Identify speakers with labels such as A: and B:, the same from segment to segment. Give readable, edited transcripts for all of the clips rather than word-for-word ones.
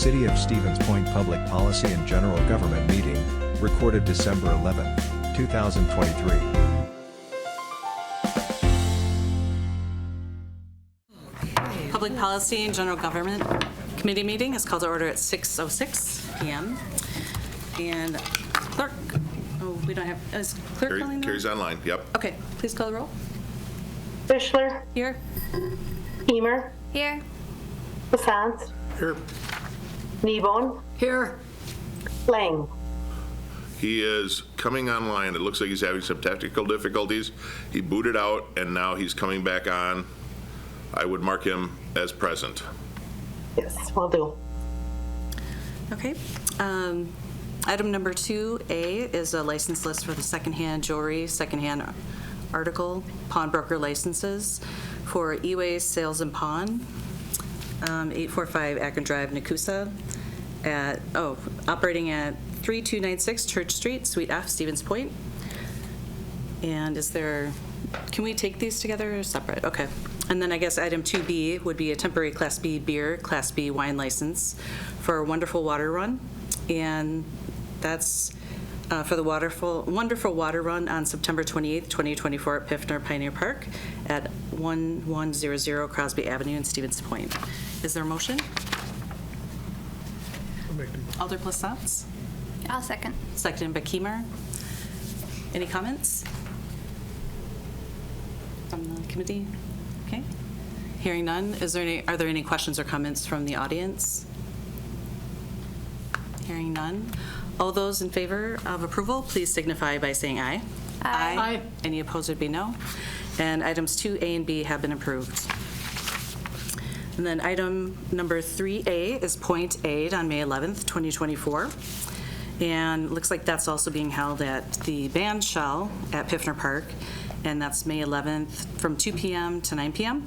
A: City of Stevens Point Public Policy and General Government Meeting, recorded December 11, 2023.
B: Public Policy and General Government Committee meeting is called to order at 6:06 p.m. And clerk, we don't have, is clerk calling?
C: Carrie's online, yep.
B: Okay, please call the roll.
D: Fischler,
B: Here.
D: Emer,
E: Here.
D: Basant,
C: Here.
D: Kneebone,
E: Here.
D: Lang.
C: He is coming online. It looks like he's having some technical difficulties. He booted out, and now he's coming back on. I would mark him as present.
D: Yes, will do.
B: Okay. Item number 2A is a license list for the secondhand jewelry, secondhand article, pawnbroker licenses for E-Way Sales and Pawn, 845 Akron Drive, Nakusa, operating at 3296 Church Street, Suite F, Stevens Point. And can we take these together or separate? Okay. And then I guess item 2B would be a temporary Class B beer, Class B wine license for Wonderful Water Run. And that's for the Wonderful Water Run on September 28th, 2024 at Piffner Pioneer Park at 1100 Crosby Avenue in Stevens Point. Is there a motion? Alder Plassance?
E: I'll second.
B: Seconded by Kiemer. Any comments from the committee? Okay. Hearing none, are there any questions or comments from the audience? Hearing none. All those in favor of approval, please signify by saying aye.
E: Aye.
B: Aye. Any opposed would be no. And items 2A and B have been approved. And then item number 3A is Point Aid on May 11th, 2024. And it looks like that's also being held at the band shell at Piffner Park. And that's May 11th from 2 p.m. to 9 p.m.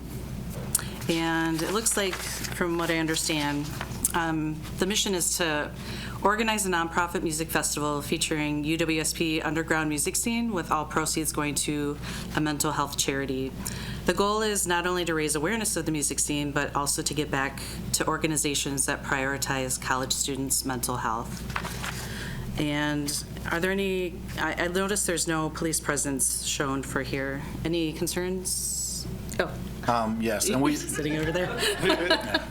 B: And it looks like, from what I understand, the mission is to organize a nonprofit music festival featuring UWSP underground music scene with all proceeds going to a mental health charity. The goal is not only to raise awareness of the music scene, but also to give back to organizations that prioritize college students' mental health. And are there any, I noticed there's no police presence shown for here. Any concerns? Oh.
F: Yes, and we
B: Sitting over there.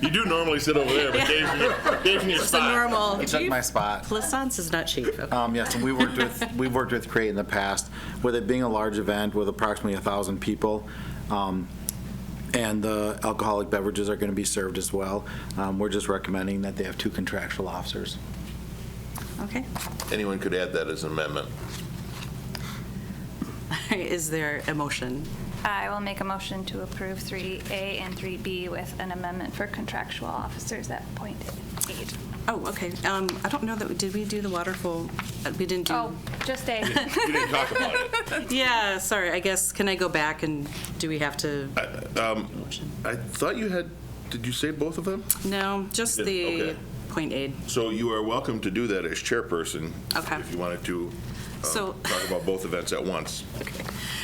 C: You do normally sit over there, but gave me a
B: It's a
C: spot.
B: normal.
F: he took my spot.
B: Plaisance is not cheap. Okay.
F: Yes, and we've worked with Crate in the past, with it being a large event with approximately 1,000 people, and the alcoholic beverages are going to be served as well. We're just recommending that they have 2 contractual officers.
B: Okay.
C: Anyone could add that as an amendment.
B: Is there a motion?
E: I will make a motion to approve 3A and 3B with an amendment for contractual officers at Point Aid.
B: Oh, okay. I don't know that, did we do the waterfall? We didn't do.
E: Oh, just A.
C: We didn't talk about it.
B: Yeah, sorry. I guess, can I go back and do we have to?
C: I thought you had, did you say both of them?
B: No, just
C: You
B: the
C: did? Okay.
B: Point Aid.
C: So you are welcome to do that as chairperson.
B: Okay.
C: If you wanted to
B: So-
C: talk about both events at once.
B: Okay.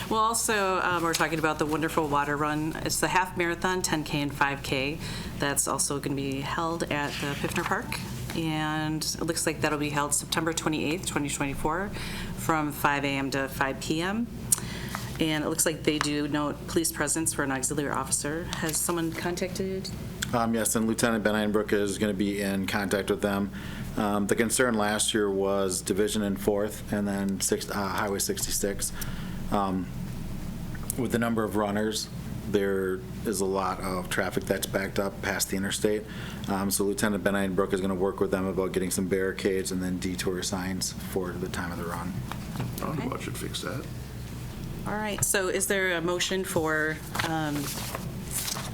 B: Well, also, we're talking about the Wonderful Water Run. It's the half marathon, 10K and 5K. That's also going to be held at the Piffner Park. And it looks like that'll be held September 28th, 2024, from 5 a.m. to 5 p.m. And it looks like they do note police presence for an auxiliary officer. Has someone contacted?
F: Yes, and Lieutenant Ben Einbrook is going to be in contact with them. The concern last year was Division and 4th, and then Highway 66. With the number of runners, there is a lot of traffic that's backed up past the interstate. So Lieutenant Ben Einbrook is going to work with them about getting some barricades and then detour signs for the time of the run.
C: Roundabout should fix that.
B: All right, so is there a motion for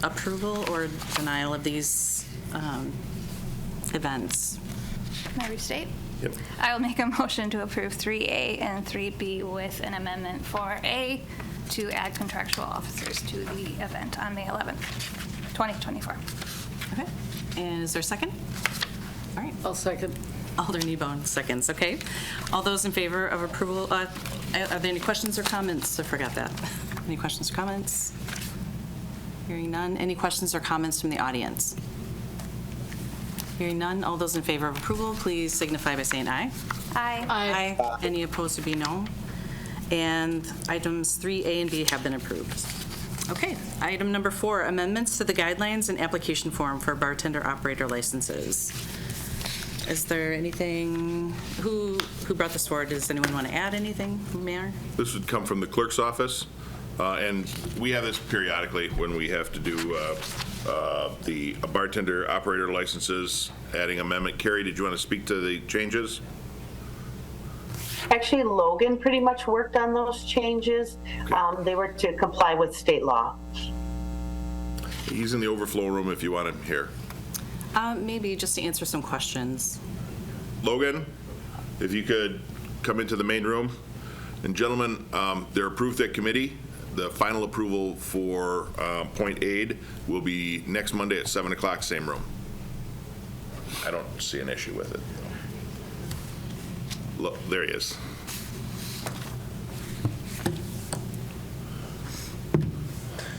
B: approval or denial of these events?
E: Can I restate?
C: Yep.
E: I will make a motion to approve 3A and 3B with an amendment for A to add contractual officers to the event on May 11th, 2024.
B: Okay, and is there a second? All right.
G: I'll second.
B: Alder Kneebone seconds, okay. All those in favor of approval, are there any questions or comments? I forgot that. Any questions or comments? Hearing none. Any questions or comments from the audience? Hearing none, all those in favor of approval, please signify by saying aye.
E: Aye.
B: Aye. Any opposed would be no. And items 3A and B have been approved. Okay, item number 4, amendments to the guidelines and application form for bartender operator licenses. Is there anything, who brought this forward? Does anyone want to add anything, Mayor?
C: This would come from the clerk's office, and we have this periodically when we have to do the bartender operator licenses, adding amendment. Carrie, did you want to speak to the changes?
D: Actually, Logan pretty much worked on those changes. They were to comply with state law.
C: He's in the overflow room if you want him here.
B: Maybe just to answer some questions.
C: Logan, if you could come into the main room. And gentlemen, they're approved at committee. The final approval for point aid will be next Monday at 7 o'clock, same room. I don't see an issue with it. Look, there he is.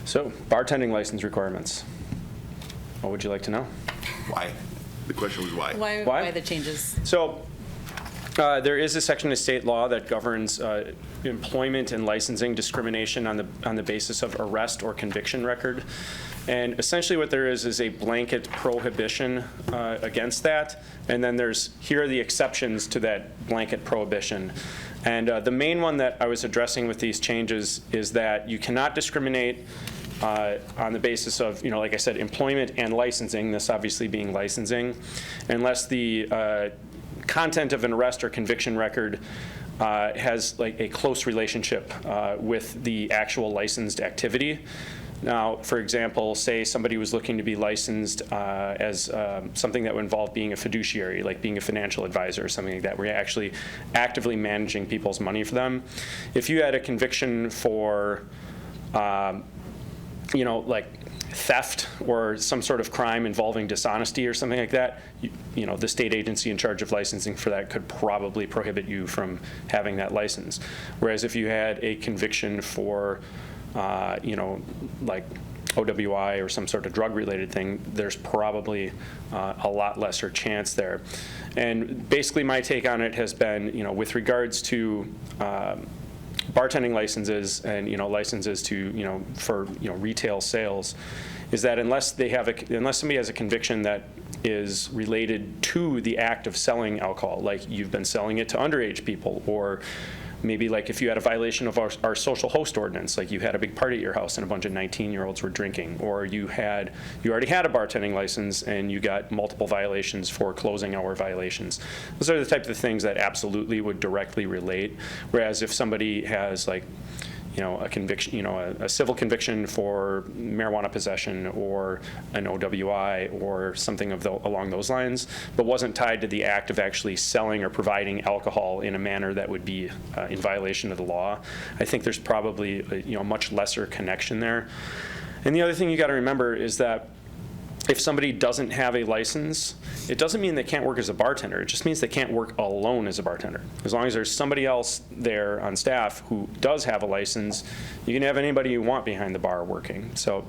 G: So, bartending license requirements. What would you like to know?
C: Why? The question was why.
B: Why the changes?
G: So, there is a section of state law that governs employment and licensing discrimination on the basis of arrest or conviction record. And essentially what there is a blanket prohibition against that. And then here are the exceptions to that blanket prohibition. And the main one that I was addressing with these changes is that you cannot discriminate on the basis of, like I said, employment and licensing, this obviously being licensing, unless the content of an arrest or conviction record has like a close relationship with the actual licensed activity. Now, for example, say somebody was looking to be licensed as something that would involve being a fiduciary, like being a financial advisor or something like that, where you're actually actively managing people's money for them. If you had a conviction for, like theft or some sort of crime involving dishonesty or something like that, the state agency in charge of licensing for that could probably prohibit you from having that license. Whereas if you had a conviction for like OWI or some sort of drug-related thing, there's probably a lot lesser chance there. And basically my take on it has been, with regards to bartending licenses and, licenses to, for, retail sales, is that unless somebody has a conviction that is related to the act of selling alcohol, like you've been selling it to underage people, or maybe like if you had a violation of our social host ordinance, like you had a big party at your house and a bunch of 19-year-olds were drinking, or you already had a bartending license and you got multiple violations for closing hour violations. Those are the types of things that absolutely would directly relate. Whereas if somebody has like, a conviction, a civil conviction for marijuana possession or an OWI or something along those lines, but wasn't tied to the act of actually selling or providing alcohol in a manner that would be in violation of the law, I think there's probably a much lesser connection there. And the other thing you got to remember is that if somebody doesn't have a license, it doesn't mean they can't work as a bartender. It just means they can't work alone as a bartender. As long as there's somebody else there on staff who does have a license, you can have anybody you want behind the bar working. So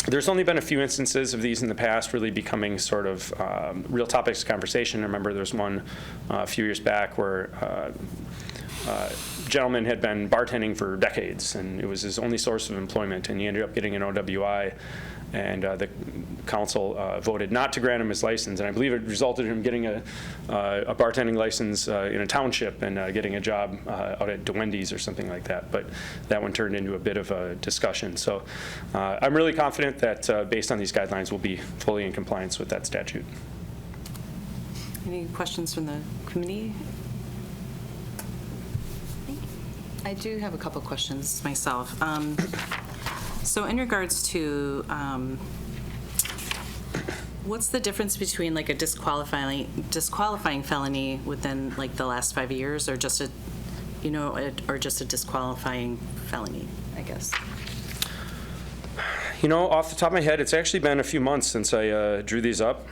G: there's only been a few instances of these in the past really becoming sort of real topics of conversation. I remember there's one a few years back where gentleman had been bartending for decades, and it was his only source of employment, and he ended up getting an OWI. And the council voted not to grant him his license, and I believe it resulted in him getting a bartending license in a township and getting a job out at DeWendy's or something like that. But that one turned into a bit of a discussion. So I'm really confident that based on these guidelines, we'll be fully in compliance with that statute.
B: Any questions from the committee? I do have a couple questions myself. So in regards to, what's the difference between like a disqualifying felony within like the last 5 years, or just a, or just a disqualifying felony, I guess?
G: Off the top of my head, it's actually been a few months since I drew these up,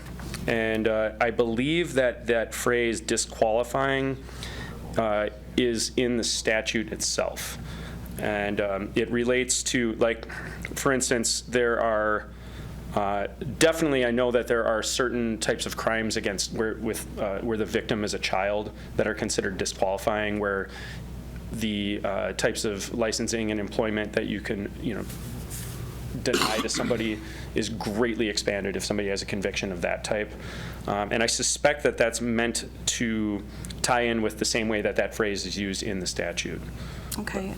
G: and I believe that phrase disqualifying is in the statute itself. And it relates to, like, for instance, there are Definitely, I know that there are certain types of crimes against where the victim is a child that are considered disqualifying, where the types of licensing and employment that you can, deny to somebody is greatly expanded if somebody has a conviction of that type. And I suspect that that's meant to tie in with the same way that that phrase is used in the statute.
B: Okay.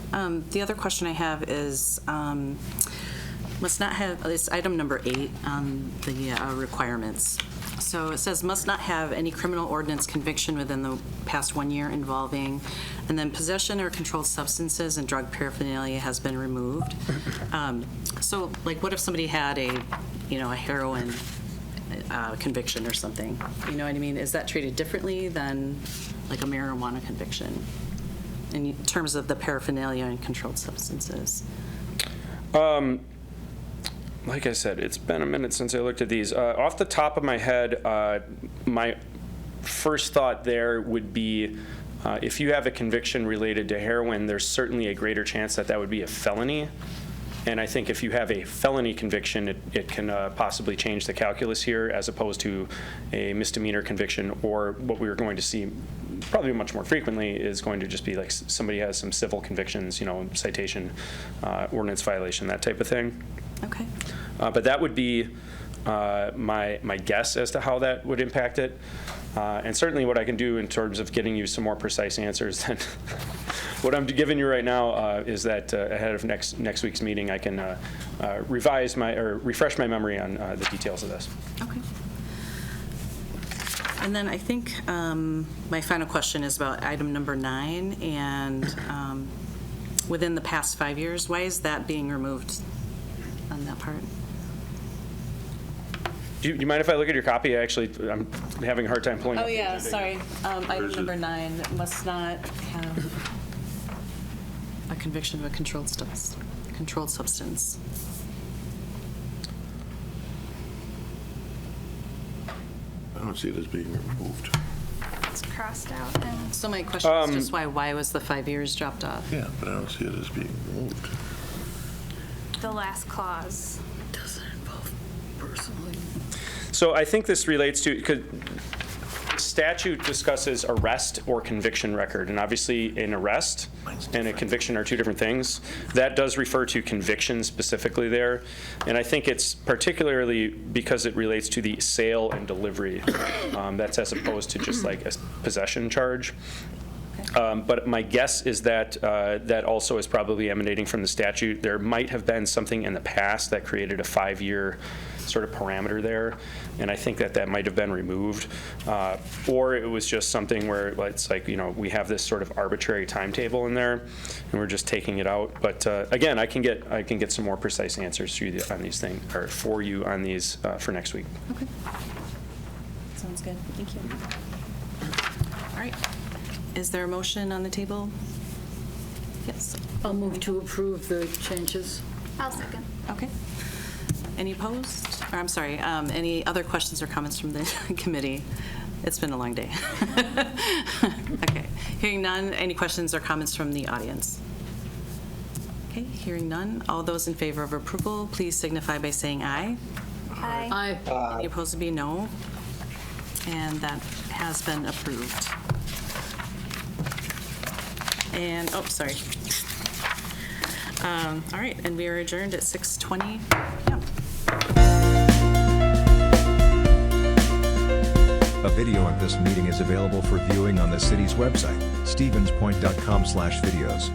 B: The other question I have is, must not have, it's item number 8 on the requirements. So it says must not have any criminal ordinance conviction within the past 1 year involving, and then possession or controlled substances and drug paraphernalia has been removed. So like what if somebody had a heroin conviction or something? You know what I mean? Is that treated differently than like a marijuana conviction in terms of the paraphernalia and controlled substances?
G: Like I said, it's been a minute since I looked at these. Off the top of my head, my first thought there would be if you have a conviction related to heroin, there's certainly a greater chance that that would be a felony. And I think if you have a felony conviction, it can possibly change the calculus here as opposed to a misdemeanor conviction, or what we are going to see probably much more frequently is going to just be like somebody has some civil convictions, citation, ordinance violation, that type of thing.
B: Okay.
G: But that would be my guess as to how that would impact it. And certainly what I can do in terms of getting you some more precise answers than what I'm giving you right now is that ahead of next week's meeting, I can refresh my memory on the details of this.
B: Okay. And then I think my final question is about item number 9, and within the past 5 years, why is that being removed on that part?
G: Do you mind if I look at your copy? I'm having a hard time pulling up.
B: Oh, yeah, sorry. Item number 9 must not have a conviction of a controlled substance.
C: I don't see it as being removed.
E: It's crossed out and
B: So my question is just why was the 5 years dropped off?
C: Yeah, but I don't see it as being removed.
E: the last clause.
B: Doesn't involve personally.
G: So I think this relates to, because statute discusses arrest or conviction record, and obviously an arrest and a conviction are two different things. That does refer to conviction specifically there, and I think it's particularly because it relates to the sale and delivery. That's as opposed to just like a possession charge. But my guess is that that also is probably emanating from the statute. There might have been something in the past that created a 5-year sort of parameter there, and I think that might have been removed. Or it was just something where it's like, you know, we have this sort of arbitrary timetable in there, and we're just taking it out. But again, I can get some more precise answers for you on these things, or for you on these for next week.
B: Okay. Sounds good. Thank you. All right. Is there a motion on the table? Yes.
H: I'll move to approve the changes.
E: I'll second.
B: Okay. Any opposed? Or, I'm sorry, any other questions or comments from the committee? It's been a long day. Okay. Hearing none, any questions or comments from the audience? Okay, hearing none. All those in favor of approval, please signify by saying aye.
E: Aye.
H: Aye.
B: Any opposed would be no. And that has been approved. And, oh, sorry. All right, and we are adjourned at 6:20 p.m.
A: A video of this meeting is available for viewing on the city's website, stevenspoint.com/videos.